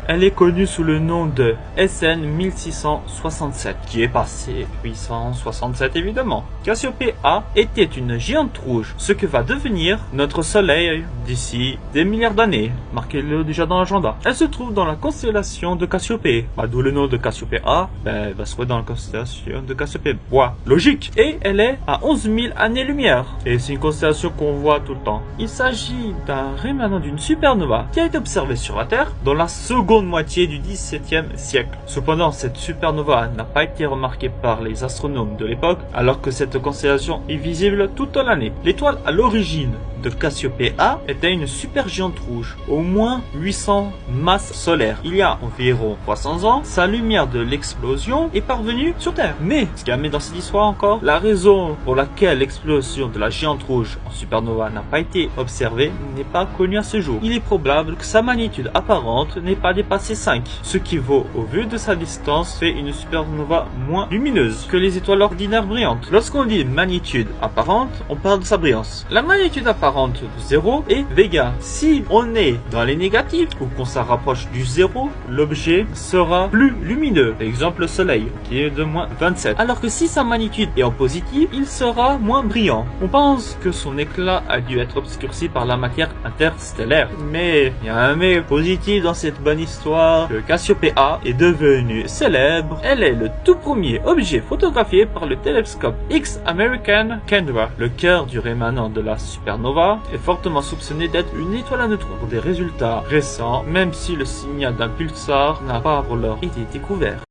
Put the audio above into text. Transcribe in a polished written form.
Elle est connue sous le nom de SN 1667, qui est passé 867 évidemment. Cassiopée A était une géante rouge, ce que va devenir notre Soleil d'ici des milliards d'années. Marquez-le déjà dans l'agenda. Elle se trouve dans la constellation de Cassiopée, d'où le nom de Cassiopée A, elle va se trouver dans la constellation de Cassiopée B. Logique. Et elle est à 11 000 années-lumière. Et c'est une constellation qu'on voit tout le temps. Il s'agit d'un rémanent d'une supernova qui a été observée sur la Terre dans la seconde moitié du XVIIe siècle. Cependant, cette supernova n'a pas été remarquée par les astronomes de l'époque, alors que cette constellation est visible toute l'année. L'étoile à l'origine de Cassiopée A était une supergéante rouge, au moins 800 masses solaires. Il y a environ 300 ans, sa lumière de l'explosion est parvenue sur Terre. Mais, ce qui amène dans cette histoire encore, la raison pour laquelle l'explosion de la géante rouge en supernova n'a pas été observée n'est pas connue à ce jour. Il est probable que sa magnitude apparente n'ait pas dépassé 5, ce qui vaut, au vu de sa distance, fait une supernova moins lumineuse que les étoiles ordinaires brillantes. Lorsqu'on dit magnitude apparente, on parle de sa brillance. La magnitude apparente de 0 est Vega. Si on est dans les négatifs ou qu'on s'en rapproche du 0, l'objet sera plus lumineux. Par exemple le soleil qui est de moins 27. Alors que si sa magnitude est en positif, il sera moins brillant. On pense que son éclat a dû être obscurci par la matière interstellaire. Mais il y a un mais positif dans cette bonne histoire, que Cassiopée A est devenue célèbre. Elle est le tout premier objet photographié par le télescope X American Kendra. Le cœur du rémanent de la supernova est fortement soupçonné d'être une étoile à neutrons. Pour des résultats récents, même si le signal d'un pulsar n'a pas pour l'heure été découvert.